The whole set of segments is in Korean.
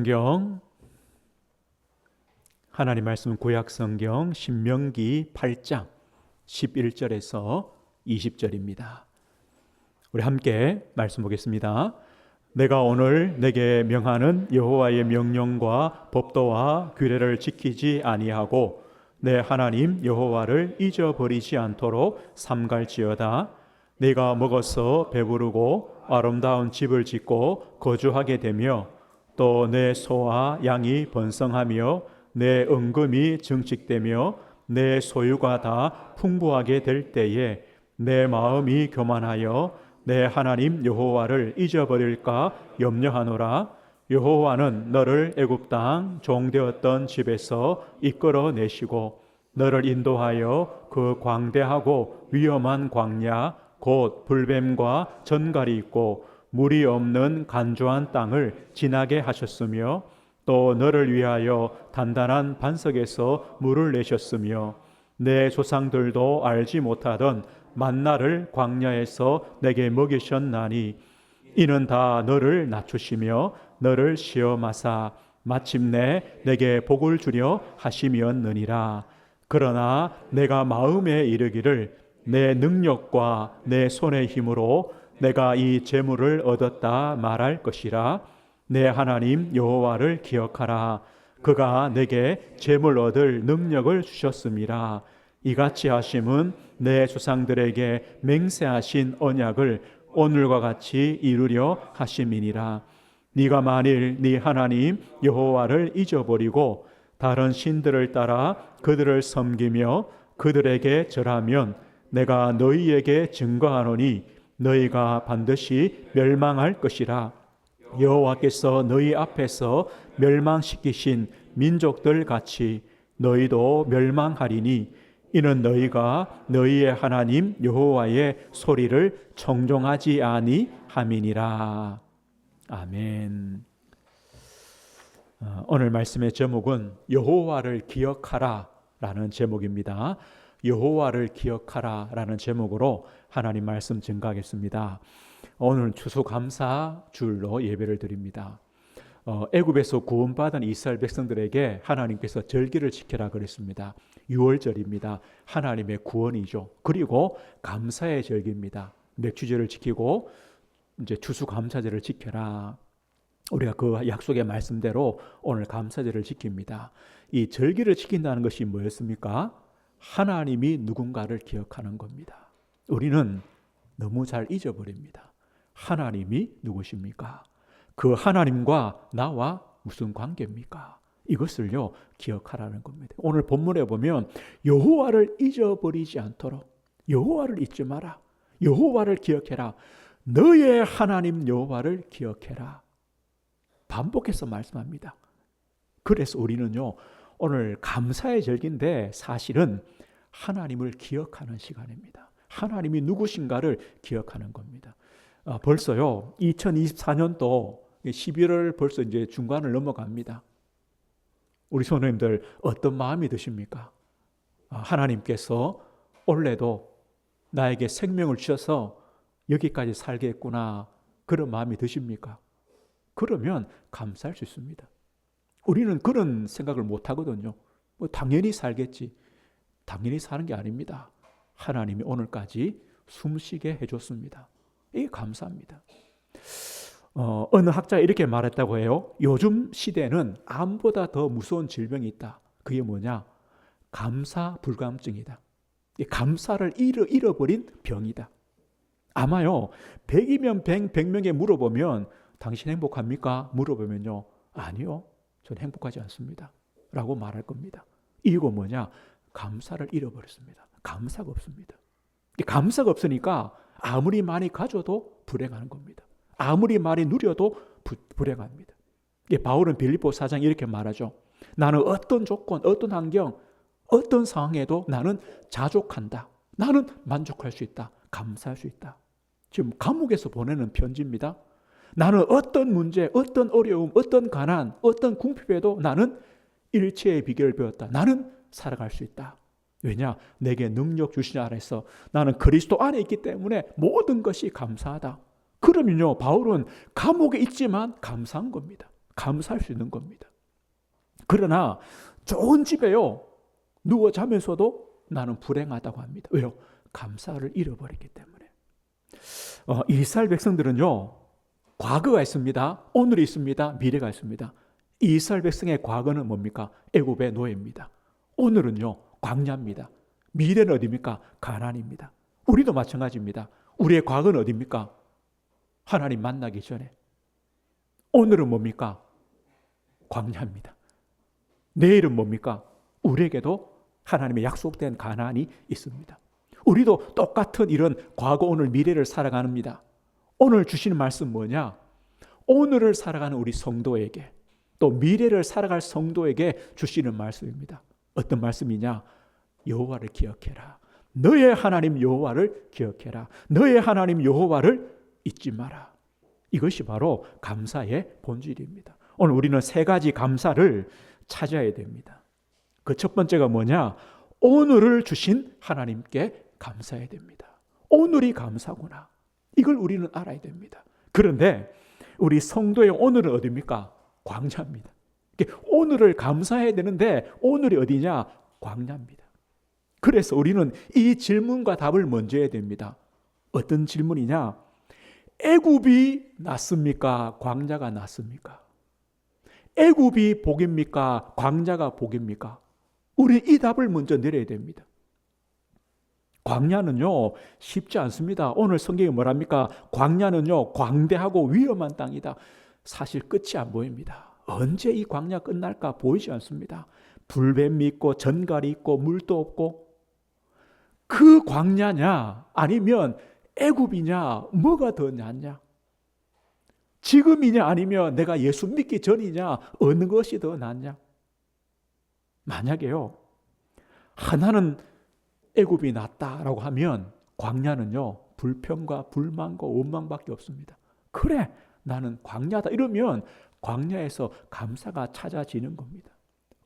성경, 하나님 말씀 구약 성경 신명기 8장 11절에서 20절입니다. 우리 함께 말씀 보겠습니다. 내가 오늘 내게 명하는 여호와의 명령과 법도와 규례를 지키지 아니하고 내 하나님 여호와를 잊어버리지 않도록 삼갈지어다. 내가 먹어서 배부르고 아름다운 집을 짓고 거주하게 되며 또 내 소와 양이 번성하며 내 은금이 증식되며 내 소유가 다 풍부하게 될 때에 내 마음이 교만하여 내 하나님 여호와를 잊어버릴까 염려하노라. 여호와는 너를 애굽 땅 종되었던 집에서 이끌어내시고 너를 인도하여 그 광대하고 위험한 광야 곧 불뱀과 전갈이 있고 물이 없는 간조한 땅을 지나게 하셨으며 또 너를 위하여 단단한 반석에서 물을 내셨으며 내 조상들도 알지 못하던 만나를 광야에서 내게 먹이셨나니 이는 다 너를 낮추시며 너를 시험하사 마침내 내게 복을 주려 하심이었느니라. 그러나 내가 마음에 이르기를 내 능력과 내 손의 힘으로 내가 이 재물을 얻었다 말할 것이라. 내 하나님 여호와를 기억하라. 그가 내게 재물 얻을 능력을 주셨음이라. 이같이 하심은 내 조상들에게 맹세하신 언약을 오늘과 같이 이루려 하심이니라. 네가 만일 네 하나님 여호와를 잊어버리고 다른 신들을 따라 그들을 섬기며 그들에게 절하면 내가 너희에게 증거하노니 너희가 반드시 멸망할 것이라. 여호와께서 너희 앞에서 멸망시키신 민족들 같이 너희도 멸망하리니 이는 너희가 너희의 하나님 여호와의 소리를 청종하지 아니함이니라. 아멘. 오늘 말씀의 제목은 여호와를 기억하라 라는 제목입니다. 여호와를 기억하라 라는 제목으로 하나님 말씀 증거하겠습니다. 오늘 추수감사 주일로 예배를 드립니다. 애굽에서 구원받은 이스라엘 백성들에게 하나님께서 절기를 지켜라 그랬습니다. 유월절입니다. 하나님의 구원이죠. 그리고 감사의 절기입니다. 맥주절을 지키고 이제 추수감사절을 지켜라. 우리가 그 약속의 말씀대로 오늘 감사절을 지킵니다. 이 절기를 지킨다는 것이 뭐였습니까? 하나님이 누군가를 기억하는 겁니다. 우리는 너무 잘 잊어버립니다. 하나님이 누구십니까? 그 하나님과 나와 무슨 관계입니까? 이것을요 기억하라는 겁니다. 오늘 본문에 보면 여호와를 잊어버리지 않도록 여호와를 잊지 마라. 여호와를 기억해라. 너의 하나님 여호와를 기억해라. 반복해서 말씀합니다. 그래서 우리는요 오늘 감사의 절기인데 사실은 하나님을 기억하는 시간입니다. 하나님이 누구신가를 기억하는 겁니다. 벌써요 2024년도 11월 벌써 이제 중간을 넘어갑니다. 우리 성도님들 어떤 마음이 드십니까? 하나님께서 올해도 나에게 생명을 주셔서 여기까지 살게 했구나 그런 마음이 드십니까? 그러면 감사할 수 있습니다. 우리는 그런 생각을 못 하거든요. 당연히 살겠지. 당연히 사는 게 아닙니다. 하나님이 오늘까지 숨쉬게 해줬습니다. 이게 감사합니다. 어느 학자가 이렇게 말했다고 해요. 요즘 시대는 암보다 더 무서운 질병이 있다. 그게 뭐냐? 감사 불감증이다. 감사를 잃어버린 병이다. 아마요 100이면 100명에 물어보면 당신 행복합니까? 물어보면요 아니요 저는 행복하지 않습니다 라고 말할 겁니다. 이유가 뭐냐? 감사를 잃어버렸습니다. 감사가 없습니다. 감사가 없으니까 아무리 많이 가져도 불행한 겁니다. 아무리 많이 누려도 불행합니다. 바울은 빌립보 4장 이렇게 말하죠. 나는 어떤 조건, 어떤 환경, 어떤 상황에도 나는 자족한다. 나는 만족할 수 있다. 감사할 수 있다. 지금 감옥에서 보내는 편지입니다. 나는 어떤 문제, 어떤 어려움, 어떤 가난, 어떤 궁핍에도 나는 일체의 비결을 배웠다. 나는 살아갈 수 있다. 왜냐? 내게 능력 주신 안에서 나는 그리스도 안에 있기 때문에 모든 것이 감사하다. 그러면요 바울은 감옥에 있지만 감사한 겁니다. 감사할 수 있는 겁니다. 그러나 좋은 집에요, 누워 자면서도 나는 불행하다고 합니다. 왜요? 감사를 잃어버렸기 때문에. 이스라엘 백성들은요, 과거가 있습니다. 오늘이 있습니다. 미래가 있습니다. 이스라엘 백성의 과거는 뭡니까? 애굽의 노예입니다. 오늘은요, 광야입니다. 미래는 어디입니까? 가나안입니다. 우리도 마찬가지입니다. 우리의 과거는 어디입니까? 하나님 만나기 전에. 오늘은 뭡니까? 광야입니다. 내일은 뭡니까? 우리에게도 하나님의 약속된 가나안이 있습니다. 우리도 똑같은 이런 과거, 오늘, 미래를 살아갑니다. 오늘 주시는 말씀 뭐냐? 오늘을 살아가는 우리 성도에게, 또 미래를 살아갈 성도에게 주시는 말씀입니다. 어떤 말씀이냐? 여호와를 기억해라. 너의 하나님 여호와를 기억해라. 너의 하나님 여호와를 잊지 마라. 이것이 바로 감사의 본질입니다. 오늘 우리는 세 가지 감사를 찾아야 됩니다. 그 첫 번째가 뭐냐? 오늘을 주신 하나님께 감사해야 됩니다. 오늘이 감사구나. 이걸 우리는 알아야 됩니다. 그런데 우리 성도의 오늘은 어디입니까? 광야입니다. 오늘을 감사해야 되는데 오늘이 어디냐? 광야입니다. 그래서 우리는 이 질문과 답을 먼저 해야 됩니다. 어떤 질문이냐? 애굽이 낫습니까? 광야가 낫습니까? 애굽이 복입니까? 광야가 복입니까? 우리 이 답을 먼저 내려야 됩니다. 광야는요, 쉽지 않습니다. 오늘 성경이 뭐랍니까? 광야는요, 광대하고 위험한 땅이다. 사실 끝이 안 보입니다. 언제 이 광야 끝날까 보이지 않습니다. 불뱀이 있고 전갈이 있고 물도 없고. 그 광야냐 아니면 애굽이냐, 뭐가 더 낫냐? 지금이냐 아니면 내가 예수 믿기 전이냐, 어느 것이 더 낫냐? 만약에요, 하나는 애굽이 낫다라고 하면 광야는요, 불평과 불만과 원망밖에 없습니다. 그래, 나는 광야다 이러면 광야에서 감사가 찾아지는 겁니다.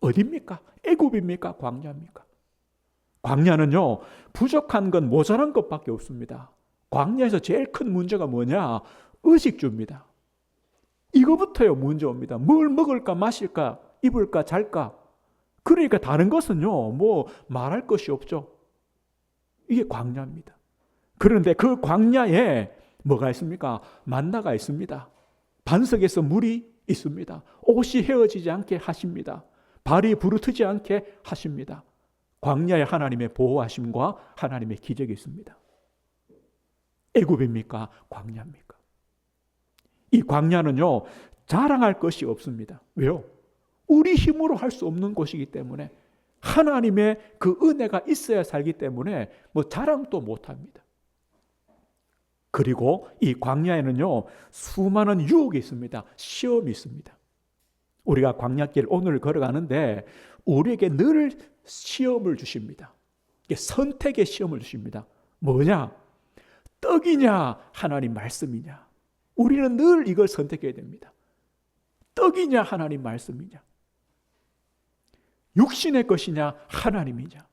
어디입니까? 애굽입니까? 광야입니까? 광야는요, 부족한 건 모자란 것밖에 없습니다. 광야에서 제일 큰 문제가 뭐냐? 의식주입니다. 이거부터요 문제 옵니다. 뭘 먹을까 마실까 입을까 잘까. 그러니까 다른 것은요 뭐 말할 것이 없죠. 이게 광야입니다. 그런데 그 광야에 뭐가 있습니까? 만나가 있습니다. 반석에서 물이 있습니다. 옷이 헤어지지 않게 하십니다. 발이 부르트지 않게 하십니다. 광야에 하나님의 보호하심과 하나님의 기적이 있습니다. 애굽입니까? 광야입니까? 이 광야는요 자랑할 것이 없습니다. 왜요? 우리 힘으로 할 수 없는 곳이기 때문에, 하나님의 그 은혜가 있어야 살기 때문에 뭐 자랑도 못합니다. 그리고 이 광야에는요 수많은 유혹이 있습니다. 시험이 있습니다. 우리가 광야길 오늘 걸어가는데 우리에게 늘 시험을 주십니다. 선택의 시험을 주십니다. 뭐냐? 떡이냐 하나님 말씀이냐. 우리는 늘 이걸 선택해야 됩니다. 떡이냐 하나님 말씀이냐. 육신의 것이냐 하나님이냐.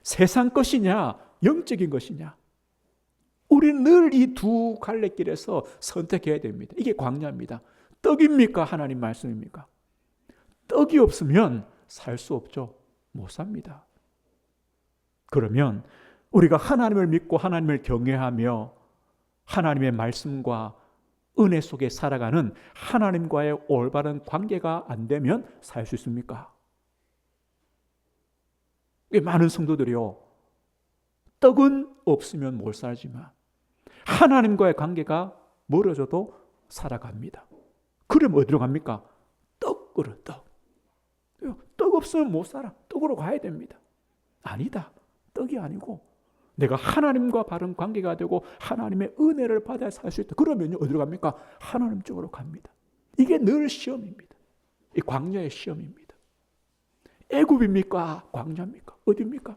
세상 것이냐 영적인 것이냐. 우리는 늘 이 두 갈래길에서 선택해야 됩니다. 이게 광야입니다. 떡입니까 하나님 말씀입니까? 떡이 없으면 살 수 없죠. 못 삽니다. 그러면 우리가 하나님을 믿고 하나님을 경외하며 하나님의 말씀과 은혜 속에 살아가는 하나님과의 올바른 관계가 안 되면 살 수 있습니까? 많은 성도들이요, 떡은 없으면 못 살지만 하나님과의 관계가 멀어져도 살아갑니다. 그럼 어디로 갑니까? 떡으로. 떡 없으면 못 살아. 떡으로 가야 됩니다. 아니다. 떡이 아니고 내가 하나님과 바른 관계가 되고 하나님의 은혜를 받아야 살 수 있다. 그러면 어디로 갑니까? 하나님 쪽으로 갑니다. 이게 늘 시험입니다. 이 광야의 시험입니다. 애굽입니까? 광야입니까? 어디입니까?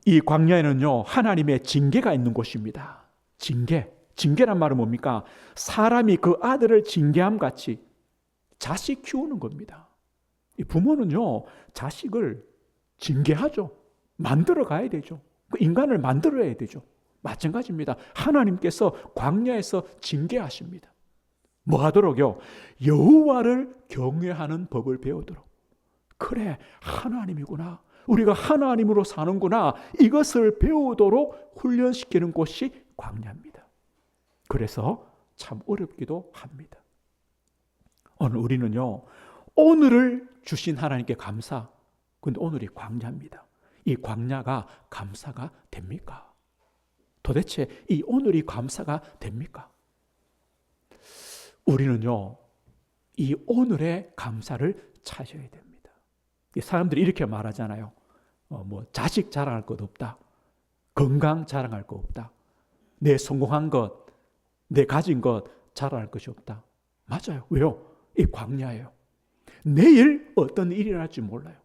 이 광야에는요 하나님의 징계가 있는 곳입니다. 징계란 말은 뭡니까? 사람이 그 아들을 징계함 같이 자식 키우는 겁니다. 이 부모는요 자식을 징계하죠. 만들어 가야 되죠. 그 인간을 만들어야 되죠. 마찬가지입니다. 하나님께서 광야에서 징계하십니다. 뭐 하도록요? 여호와를 경외하는 법을 배우도록. 그래, 하나님이구나. 우리가 하나님으로 사는구나. 이것을 배우도록 훈련시키는 곳이 광야입니다. 그래서 참 어렵기도 합니다. 오늘 우리는요, 오늘을 주신 하나님께 감사. 근데 오늘이 광야입니다. 이 광야가 감사가 됩니까? 도대체 이 오늘이 감사가 됩니까? 우리는요, 이 오늘의 감사를 찾아야 됩니다. 사람들이 이렇게 말하잖아요. 자식 자랑할 것 없다. 건강 자랑할 것 없다. 내 성공한 것, 내 가진 것 자랑할 것이 없다. 맞아요. 왜요? 이 광야예요. 내일 어떤 일이 일어날지 몰라요.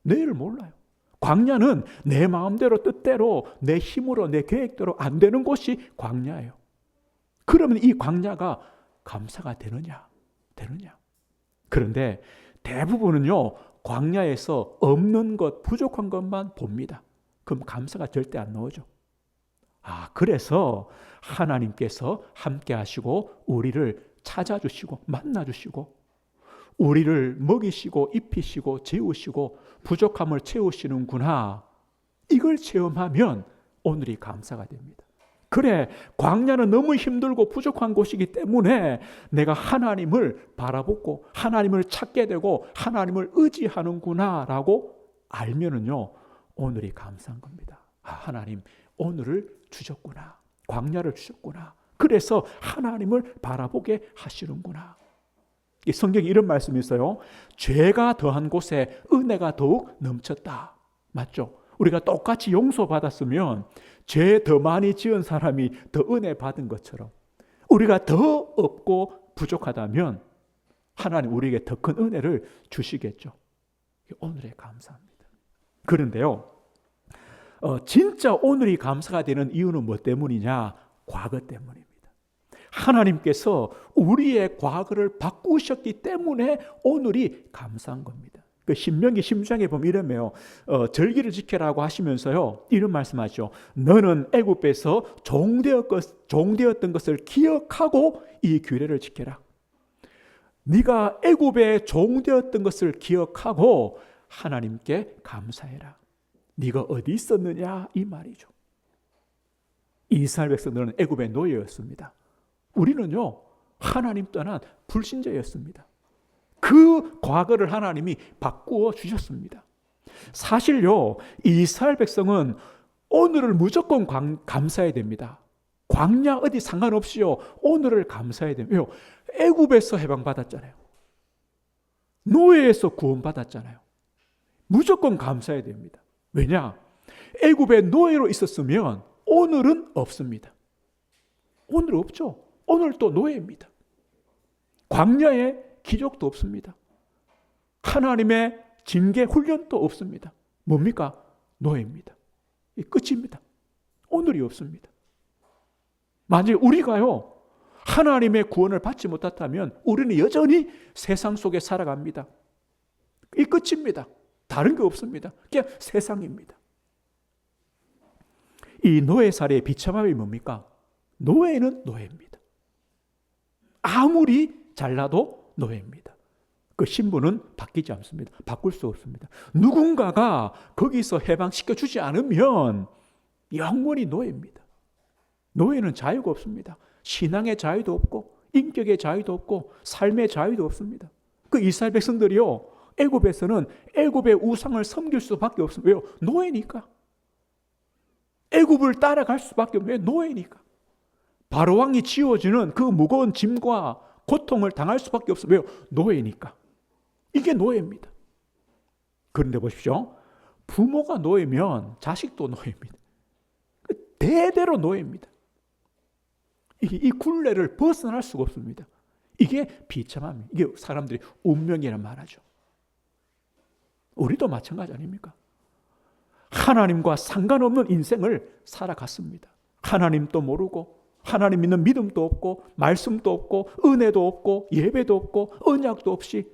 내일을 몰라요. 광야는 내 마음대로 뜻대로 내 힘으로 내 계획대로 안 되는 곳이 광야예요. 그러면 이 광야가 감사가 되느냐? 그런데 대부분은요, 광야에서 없는 것, 부족한 것만 봅니다. 그럼 감사가 절대 안 나오죠. 그래서 하나님께서 함께 하시고 우리를 찾아주시고 만나주시고 우리를 먹이시고 입히시고 재우시고 부족함을 채우시는구나. 이걸 체험하면 오늘이 감사가 됩니다. 그래, 광야는 너무 힘들고 부족한 곳이기 때문에 내가 하나님을 바라보고 하나님을 찾게 되고 하나님을 의지하는구나 라고 알면은요, 오늘이 감사한 겁니다. 하나님 오늘을 주셨구나. 광야를 주셨구나. 그래서 하나님을 바라보게 하시는구나. 이 성경에 이런 말씀이 있어요. 죄가 더한 곳에 은혜가 더욱 넘쳤다. 맞죠? 우리가 똑같이 용서받았으면 죄 더 많이 지은 사람이 더 은혜 받은 것처럼 우리가 더 없고 부족하다면 하나님 우리에게 더 큰 은혜를 주시겠죠. 오늘의 감사합니다. 그런데요, 진짜 오늘이 감사가 되는 이유는 뭐 때문이냐? 과거 때문입니다. 하나님께서 우리의 과거를 바꾸셨기 때문에 오늘이 감사한 겁니다. 그 신명기 10장에 보면 이러면요, 절기를 지켜라고 하시면서요, 이런 말씀하시죠. 너는 애굽에서 종되었던 것을 기억하고 이 규례를 지켜라. 네가 애굽에 종되었던 것을 기억하고 하나님께 감사해라. 네가 어디 있었느냐 이 말이죠. 이스라엘 백성들은 애굽의 노예였습니다. 우리는요, 하나님 떠난 불신자였습니다. 그 과거를 하나님이 바꾸어 주셨습니다. 사실요, 이스라엘 백성은 오늘을 무조건 감사해야 됩니다. 광야 어디 상관없이요, 오늘을 감사해야 됩니다. 왜요? 애굽에서 해방받았잖아요. 노예에서 구원받았잖아요. 무조건 감사해야 됩니다. 왜냐? 애굽의 노예로 있었으면 오늘은 없습니다. 오늘 없죠. 오늘 또 노예입니다. 광야에 기적도 없습니다. 하나님의 징계 훈련도 없습니다. 뭡니까? 노예입니다. 이 끝입니다. 오늘이 없습니다. 만약에 우리가요, 하나님의 구원을 받지 못했다면 우리는 여전히 세상 속에 살아갑니다. 이 끝입니다. 다른 게 없습니다. 그냥 세상입니다. 이 노예 사례의 비참함이 뭡니까? 노예는 노예입니다. 아무리 잘나도 노예입니다. 그 신분은 바뀌지 않습니다. 바꿀 수 없습니다. 누군가가 거기서 해방시켜 주지 않으면 영원히 노예입니다. 노예는 자유가 없습니다. 신앙의 자유도 없고 인격의 자유도 없고 삶의 자유도 없습니다. 그 이스라엘 백성들이요, 애굽에서는 애굽의 우상을 섬길 수밖에 없습니다. 왜요? 노예니까. 애굽을 따라갈 수밖에 없어요. 노예니까. 바로 왕이 지어주는 그 무거운 짐과 고통을 당할 수밖에 없어요. 왜요? 노예니까. 이게 노예입니다. 그런데 보십시오. 부모가 노예면 자식도 노예입니다. 대대로 노예입니다. 이 굴레를 벗어날 수가 없습니다. 이게 비참함이에요. 이게 사람들이 운명이라는 말하죠. 우리도 마찬가지 아닙니까? 하나님과 상관없는 인생을 살아갔습니다. 하나님도 모르고 하나님 믿는 믿음도 없고 말씀도 없고 은혜도 없고 예배도 없고 언약도 없이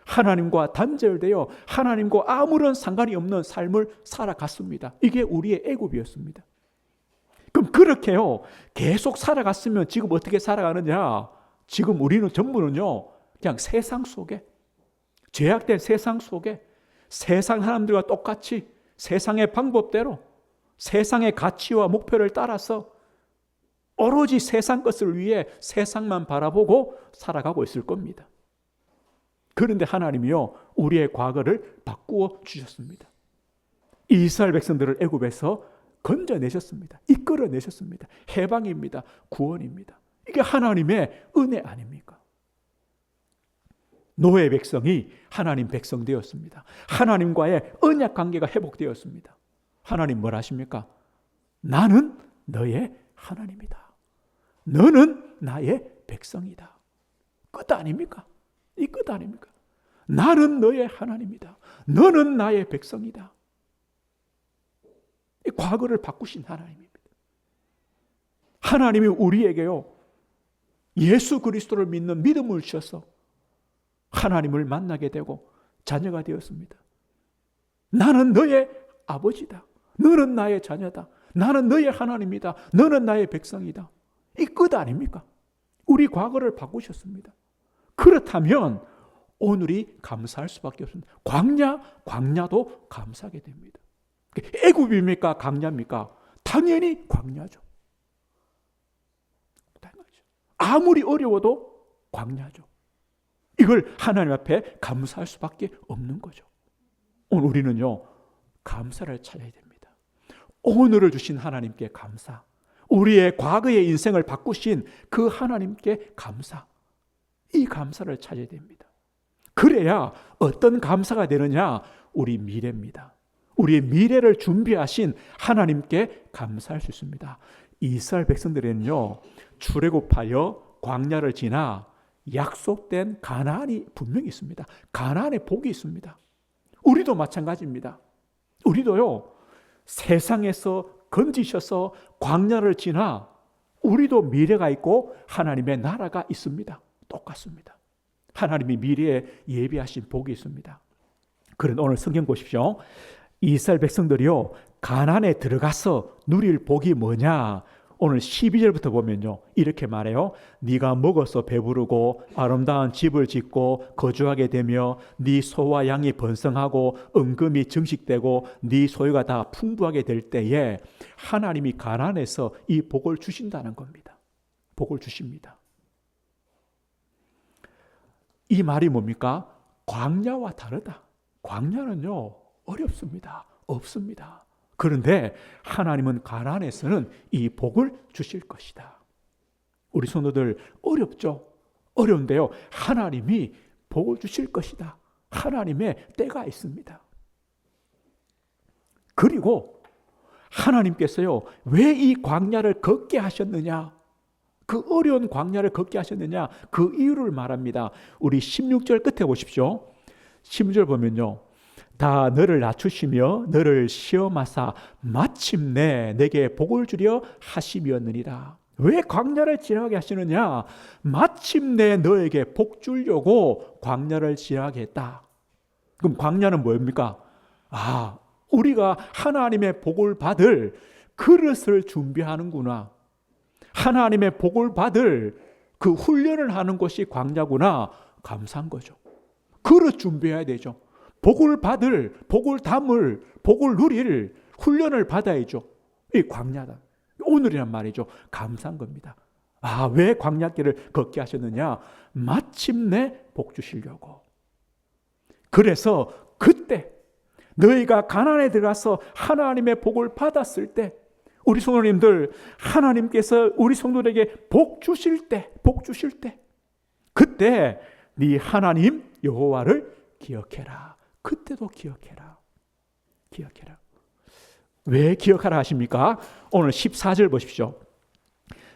하나님과 단절되어 하나님과 아무런 상관이 없는 삶을 살아갔습니다. 이게 우리의 애굽이었습니다. 그럼 그렇게요, 계속 살아갔으면 지금 어떻게 살아가느냐? 지금 우리는 전부는요, 그냥 세상 속에, 죄악된 세상 속에 세상 사람들과 똑같이 세상의 방법대로 세상의 가치와 목표를 따라서 오로지 세상 것을 위해 세상만 바라보고 살아가고 있을 겁니다. 그런데 하나님이요, 우리의 과거를 바꾸어 주셨습니다. 이스라엘 백성들을 애굽에서 건져내셨습니다. 이끌어내셨습니다. 해방입니다. 구원입니다. 이게 하나님의 은혜 아닙니까? 노예 백성이 하나님 백성 되었습니다. 하나님과의 언약 관계가 회복되었습니다. 하나님 뭘 하십니까? 나는 너의 하나님이다. 너는 나의 백성이다. 끝 아닙니까? 이 끝 아닙니까? 나는 너의 하나님이다. 너는 나의 백성이다. 이 과거를 바꾸신 하나님입니다. 하나님이 우리에게요, 예수 그리스도를 믿는 믿음을 주셔서 하나님을 만나게 되고 자녀가 되었습니다. 나는 너의 아버지다. 너는 나의 자녀다. 나는 너의 하나님이다. 너는 나의 백성이다. 이 끝 아닙니까? 우리 과거를 바꾸셨습니다. 그렇다면 오늘이 감사할 수밖에 없습니다. 광야도 감사하게 됩니다. 애굽입니까? 광야입니까? 당연히 광야죠. 아무리 어려워도 광야죠. 이걸 하나님 앞에 감사할 수밖에 없는 거죠. 오늘 우리는요, 감사를 찾아야 됩니다. 오늘을 주신 하나님께 감사, 우리의 과거의 인생을 바꾸신 그 하나님께 감사, 이 감사를 찾아야 됩니다. 그래야 어떤 감사가 되느냐? 우리 미래입니다. 우리의 미래를 준비하신 하나님께 감사할 수 있습니다. 이스라엘 백성들에는요, 출애굽하여 광야를 지나 약속된 가나안이 분명히 있습니다. 가나안의 복이 있습니다. 우리도 마찬가지입니다. 우리도요, 세상에서 건지셔서 광야를 지나 우리도 미래가 있고 하나님의 나라가 있습니다. 똑같습니다. 하나님이 미래에 예비하신 복이 있습니다. 그런데 오늘 성경 보십시오. 이스라엘 백성들이요, 가나안에 들어가서 누릴 복이 뭐냐? 오늘 12절부터 보면요, 이렇게 말해요. 네가 먹어서 배부르고 아름다운 집을 짓고 거주하게 되며 네 소와 양이 번성하고 은금이 증식되고 네 소유가 다 풍부하게 될 때에 하나님이 가나안에서 이 복을 주신다는 겁니다. 복을 주십니다. 이 말이 뭡니까? 광야와 다르다. 광야는요, 어렵습니다. 없습니다. 그런데 하나님은 가나안에서는 이 복을 주실 것이다. 우리 성도들 어렵죠? 어려운데요, 하나님이 복을 주실 것이다. 하나님의 때가 있습니다. 그리고 하나님께서요, 왜 이 광야를 걷게 하셨느냐? 그 어려운 광야를 걷게 하셨느냐? 그 이유를 말합니다. 우리 16절 끝에 보십시오. 16절 보면요, 다 너를 낮추시며 너를 시험하사 마침내 내게 복을 주려 하심이었느니라. 왜 광야를 지나게 하시느냐? 마침내 너에게 복 주려고 광야를 지나게 했다. 그럼 광야는 뭡니까? 우리가 하나님의 복을 받을 그릇을 준비하는구나. 하나님의 복을 받을 그 훈련을 하는 것이 광야구나. 감사한 거죠. 그릇 준비해야 되죠. 복을 받을, 복을 담을, 복을 누릴 훈련을 받아야죠. 이 광야다. 오늘이란 말이죠. 감사한 겁니다. 왜 광야길을 걷게 하셨느냐? 마침내 복 주시려고. 그래서 그때 너희가 가나안에 들어가서 하나님의 복을 받았을 때, 우리 성도님들, 하나님께서 우리 성도들에게 복 주실 때, 그때 네 하나님 여호와를 기억해라. 그때도 기억해라. 왜 기억하라 하십니까? 오늘 14절 보십시오.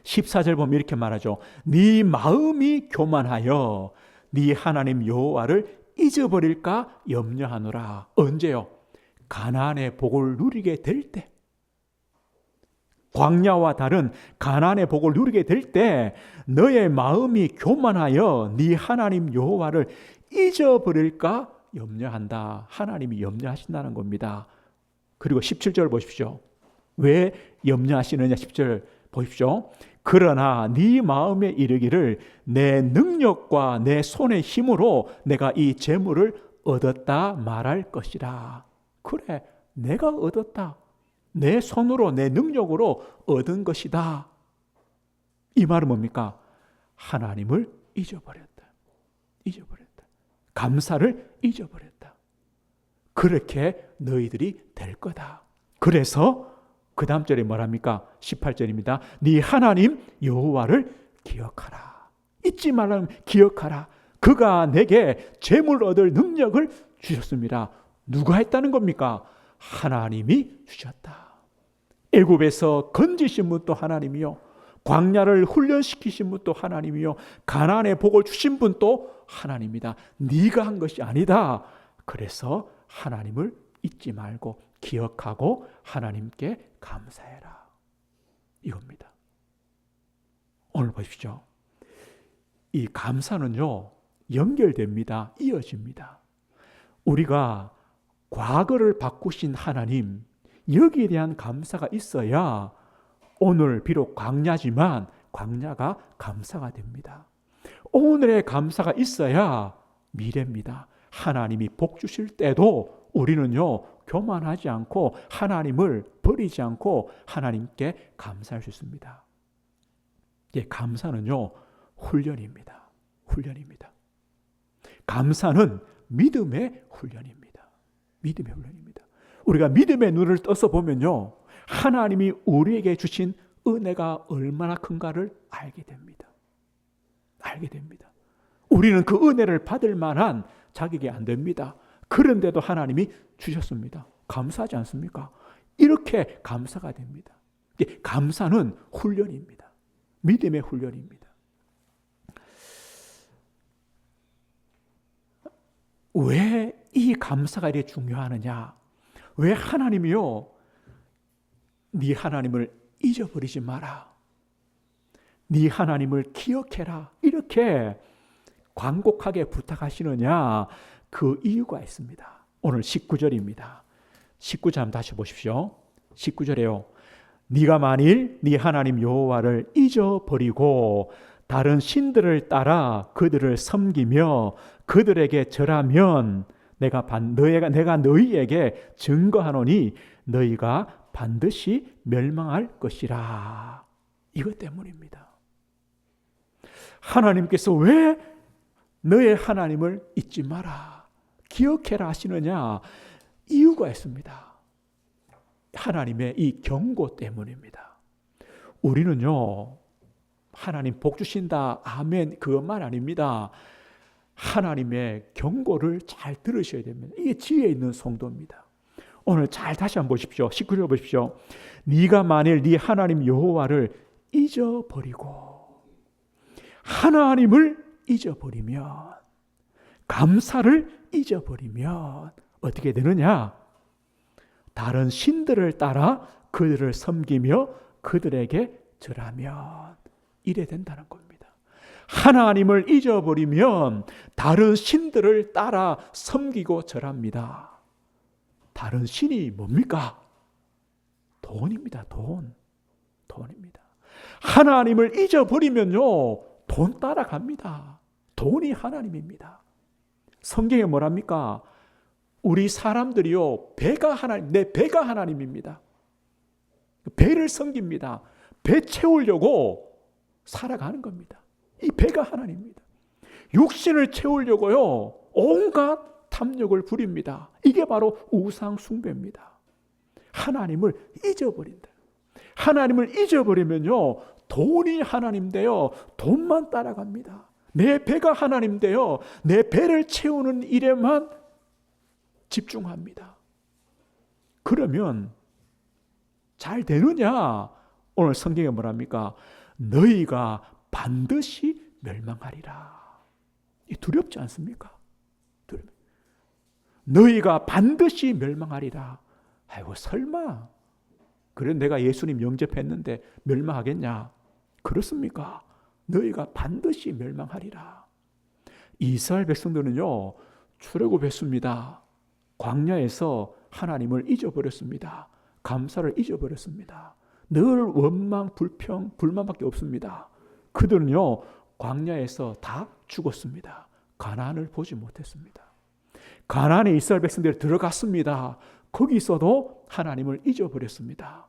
14절 보면 이렇게 말하죠. 네 마음이 교만하여 네 하나님 여호와를 잊어버릴까 염려하노라. 언제요? 가나안의 복을 누리게 될 때, 광야와 다른 가나안의 복을 누리게 될 때 너의 마음이 교만하여 네 하나님 여호와를 잊어버릴까 염려한다. 하나님이 염려하신다는 겁니다. 그리고 17절 보십시오. 왜 염려하시느냐? 10절 보십시오. 그러나 네 마음에 이르기를 내 능력과 내 손의 힘으로 내가 이 재물을 얻었다 말할 것이라. 그래, 내가 얻었다. 내 손으로 내 능력으로 얻은 것이다. 이 말은 뭡니까? 하나님을 잊어버렸다. 감사를 잊어버렸다. 그렇게 너희들이 될 거다. 그래서 그 다음 절에 뭐랍니까? 18절입니다. 네 하나님 여호와를 기억하라. 잊지 말라. 기억하라. 그가 내게 재물 얻을 능력을 주셨습니다. 누가 했다는 겁니까? 하나님이 주셨다. 애굽에서 건지신 분도 하나님이요, 광야를 훈련시키신 분도 하나님이요, 가나안의 복을 주신 분도 하나님이다. 네가 한 것이 아니다. 그래서 하나님을 잊지 말고 기억하고 하나님께 감사해라. 이겁니다. 오늘 보십시오. 이 감사는요, 연결됩니다. 이어집니다. 우리가 과거를 바꾸신 하나님, 여기에 대한 감사가 있어야 오늘 비록 광야지만 광야가 감사가 됩니다. 오늘의 감사가 있어야 미래입니다. 하나님이 복 주실 때도 우리는요, 교만하지 않고 하나님을 버리지 않고 하나님께 감사할 수 있습니다. 예, 감사는요, 훈련입니다. 감사는 믿음의 훈련입니다. 우리가 믿음의 눈을 떠서 보면요, 하나님이 우리에게 주신 은혜가 얼마나 큰가를 알게 됩니다. 우리는 그 은혜를 받을 만한 자격이 안 됩니다. 그런데도 하나님이 주셨습니다. 감사하지 않습니까? 이렇게 감사가 됩니다. 감사는 훈련입니다. 믿음의 훈련입니다. 왜 이 감사가 이렇게 중요하느냐? 왜 하나님이요, 네 하나님을 잊어버리지 마라, 네 하나님을 기억해라, 이렇게 간곡하게 부탁하시느냐? 그 이유가 있습니다. 오늘 19절입니다. 19절 한번 다시 보십시오. 19절에요. 네가 만일 네 하나님 여호와를 잊어버리고 다른 신들을 따라 그들을 섬기며 그들에게 절하면 내가 너희에게 증거하노니 너희가 반드시 멸망할 것이라. 이것 때문입니다. 하나님께서 왜 너의 하나님을 잊지 마라, 기억해라 하시느냐? 이유가 있습니다. 하나님의 이 경고 때문입니다. 우리는요, 하나님 복 주신다, 아멘, 그것만 아닙니다. 하나님의 경고를 잘 들으셔야 됩니다. 이게 지혜 있는 성도입니다. 오늘 잘 다시 한번 보십시오. 19절 보십시오. 네가 만일 네 하나님 여호와를 잊어버리고 하나님을 잊어버리면, 감사를 잊어버리면 어떻게 되느냐? 다른 신들을 따라 그들을 섬기며 그들에게 절하면 이래 된다는 겁니다. 하나님을 잊어버리면 다른 신들을 따라 섬기고 절합니다. 다른 신이 뭡니까? 돈입니다. 돈입니다. 하나님을 잊어버리면요, 돈 따라갑니다. 돈이 하나님입니다. 성경에 뭐랍니까? 우리 사람들이요, 내 배가 하나님입니다. 배를 섬깁니다. 배 채우려고 살아가는 겁니다. 이 배가 하나님입니다. 육신을 채우려고요, 온갖 탐욕을 부립니다. 이게 바로 우상 숭배입니다. 하나님을 잊어버린다. 하나님을 잊어버리면요, 돈이 하나님 되어 돈만 따라갑니다. 내 배가 하나님 되어 내 배를 채우는 일에만 집중합니다. 그러면 잘 되느냐? 오늘 성경에 뭐랍니까? 너희가 반드시 멸망하리라. 두렵지 않습니까? 너희가 반드시 멸망하리라. 아이고, 설마 그래 내가 예수님 영접했는데 멸망하겠냐? 그렇습니까? 너희가 반드시 멸망하리라. 이스라엘 백성들은요, 출애굽했습니다. 광야에서 하나님을 잊어버렸습니다. 감사를 잊어버렸습니다. 늘 원망, 불평, 불만밖에 없습니다. 그들은요, 광야에서 다 죽었습니다. 가나안을 보지 못했습니다. 가나안에 이스라엘 백성들이 들어갔습니다. 거기서도 하나님을 잊어버렸습니다.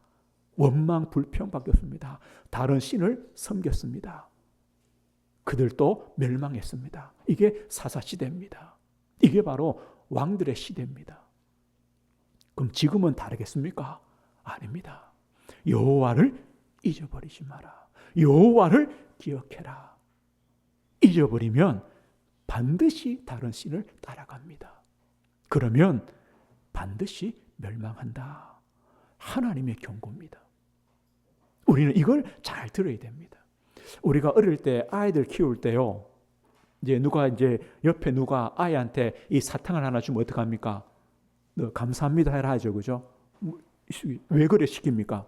원망, 불평밖에 없습니다. 다른 신을 섬겼습니다. 그들도 멸망했습니다. 이게 사사시대입니다. 이게 바로 왕들의 시대입니다. 그럼 지금은 다르겠습니까? 아닙니다. 여호와를 잊어버리지 마라. 여호와를 기억해라. 잊어버리면 반드시 다른 신을 따라갑니다. 그러면 반드시 멸망한다. 하나님의 경고입니다. 우리는 이걸 잘 들어야 됩니다. 우리가 어릴 때 아이들 키울 때요, 이제 옆에 누가 아이한테 이 사탕을 하나 주면 어떡합니까? 너 감사합니다 해라 하죠, 그죠? 왜 그래 시킵니까?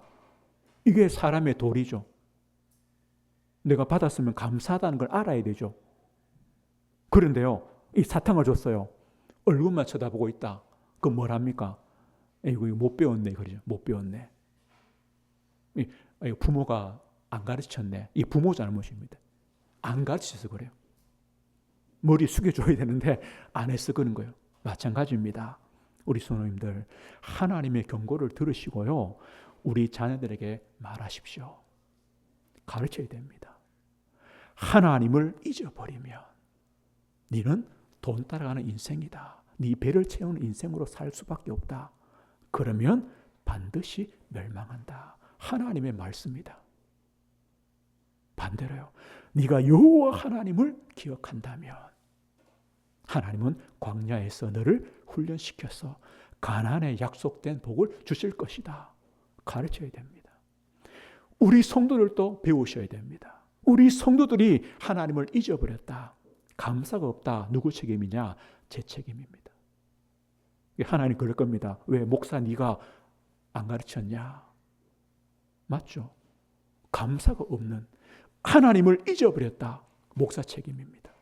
이게 사람의 도리죠. 내가 받았으면 감사하다는 걸 알아야 되죠. 그런데요, 이 사탕을 줬어요. 얼굴만 쳐다보고 있다. 그럼 뭘 합니까? 이거 못 배웠네, 그러죠. 못 배웠네. 부모가 안 가르쳤네. 이 부모 잘못입니다. 안 가르쳐서 그래요. 머리 숙여줘야 되는데 안 해서 그런 거예요. 마찬가지입니다. 우리 성도님들, 하나님의 경고를 들으시고요, 우리 자녀들에게 말하십시오. 가르쳐야 됩니다. 하나님을 잊어버리면 너는 돈 따라가는 인생이다. 네 배를 채우는 인생으로 살 수밖에 없다. 그러면 반드시 멸망한다. 하나님의 말씀이다. 반대로요, 네가 여호와 하나님을 기억한다면 하나님은 광야에서 너를 훈련시켜서 가나안에 약속된 복을 주실 것이다. 가르쳐야 됩니다. 우리 성도들도 배우셔야 됩니다. 우리 성도들이 하나님을 잊어버렸다. 감사가 없다. 누구 책임이냐? 제 책임입니다. 하나님 그럴 겁니다. 왜 목사 네가 안 가르쳤냐? 맞죠? 감사가 없는, 하나님을 잊어버렸다. 목사 책임입니다.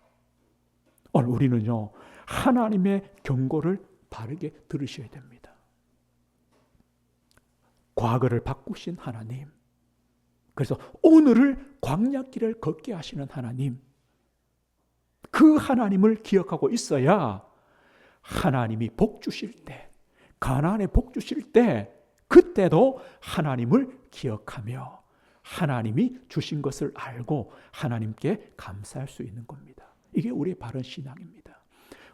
오늘 우리는요, 하나님의 경고를 바르게 들으셔야 됩니다. 과거를 바꾸신 하나님, 그래서 오늘을 광야길을 걷게 하시는 하나님, 그 하나님을 기억하고 있어야 하나님이 복 주실 때, 가나안에 복 주실 때, 그때도 하나님을 기억하며 하나님이 주신 것을 알고 하나님께 감사할 수 있는 겁니다. 이게 우리의 바른 신앙입니다.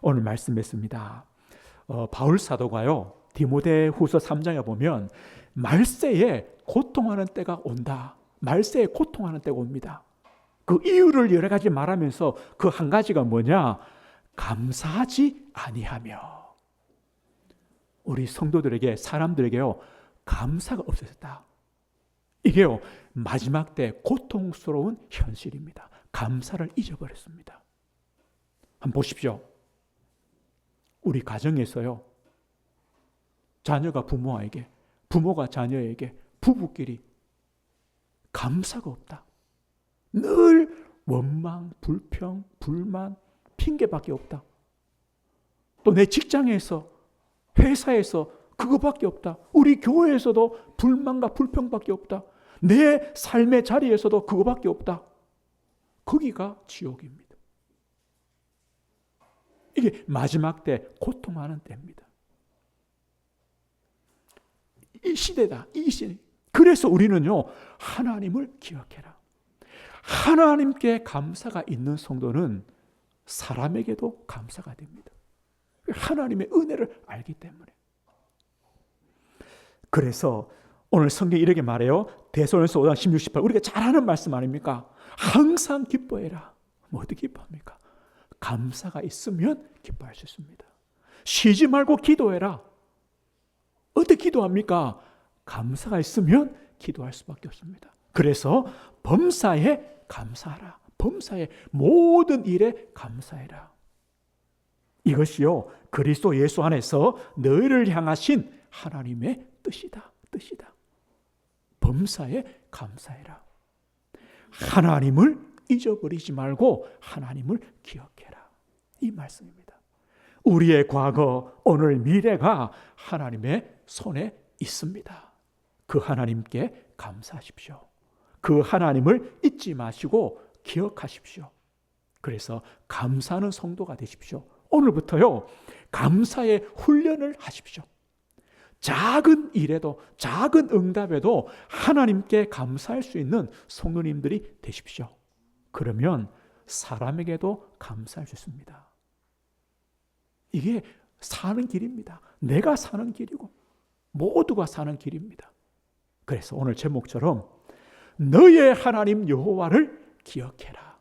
오늘 말씀했습니다. 바울 사도가요, 디모데후서 3장에 보면 말세에 고통하는 때가 온다. 말세에 고통하는 때가 옵니다. 그 이유를 여러 가지 말하면서 그 한 가지가 뭐냐? 감사하지 아니하며. 우리 성도들에게, 사람들에게요, 감사가 없어졌다. 이게요, 마지막 때 고통스러운 현실입니다. 감사를 잊어버렸습니다. 한번 보십시오. 우리 가정에서요, 자녀가 부모에게, 부모가 자녀에게, 부부끼리 감사가 없다. 늘 원망, 불평, 불만, 핑계밖에 없다. 또 내 직장에서, 회사에서 그거밖에 없다. 우리 교회에서도 불만과 불평밖에 없다. 내 삶의 자리에서도 그거밖에 없다. 거기가 지옥입니다. 이게 마지막 때 고통하는 때입니다. 이 시대다. 이 시대. 그래서 우리는요, 하나님을 기억해라. 하나님께 감사가 있는 성도는 사람에게도 감사가 됩니다. 하나님의 은혜를 알기 때문에. 그래서 오늘 성경이 이렇게 말해요. 데살로니가서 5장 16, 18. 우리가 잘 아는 말씀 아닙니까? 항상 기뻐해라. 뭐 어떻게 기뻐합니까? 감사가 있으면 기뻐할 수 있습니다. 쉬지 말고 기도해라. 어떻게 기도합니까? 감사가 있으면 기도할 수밖에 없습니다. 그래서 범사에 감사하라. 범사의 모든 일에 감사해라. 이것이요, 그리스도 예수 안에서 너희를 향하신 하나님의 뜻이다. 뜻이다. 범사에 감사해라. 하나님을 잊어버리지 말고 하나님을 기억해라. 이 말씀입니다. 우리의 과거, 오늘, 미래가 하나님의 손에 있습니다. 그 하나님께 감사하십시오. 그 하나님을 잊지 마시고 기억하십시오. 그래서 감사하는 성도가 되십시오. 오늘부터요, 감사의 훈련을 하십시오. 작은 일에도, 작은 응답에도 하나님께 감사할 수 있는 성도님들이 되십시오. 그러면 사람에게도 감사할 수 있습니다. 이게 사는 길입니다. 내가 사는 길이고 모두가 사는 길입니다. 그래서 오늘 제목처럼 너의 하나님 여호와를 기억해라.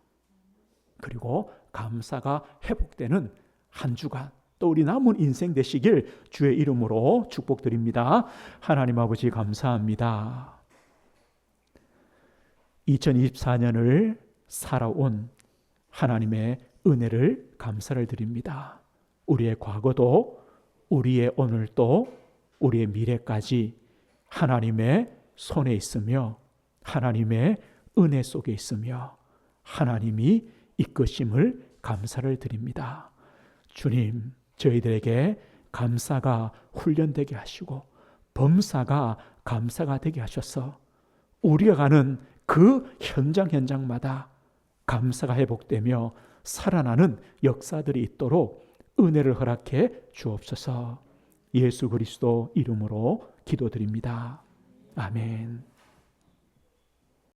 그리고 감사가 회복되는 한 주간, 또 우리 남은 인생 되시길 주의 이름으로 축복드립니다. 하나님 아버지 감사합니다. 2024년을 살아온 하나님의 은혜를 감사를 드립니다. 우리의 과거도, 우리의 오늘도, 우리의 미래까지 하나님의 손에 있으며 하나님의 은혜 속에 있으며 하나님이 이끄심을 감사를 드립니다. 주님, 저희들에게 감사가 훈련되게 하시고 범사가 감사가 되게 하셔서 우리가 가는 그 현장마다 감사가 회복되며 살아나는 역사들이 있도록 은혜를 허락해 주옵소서. 예수 그리스도 이름으로 기도드립니다. 아멘.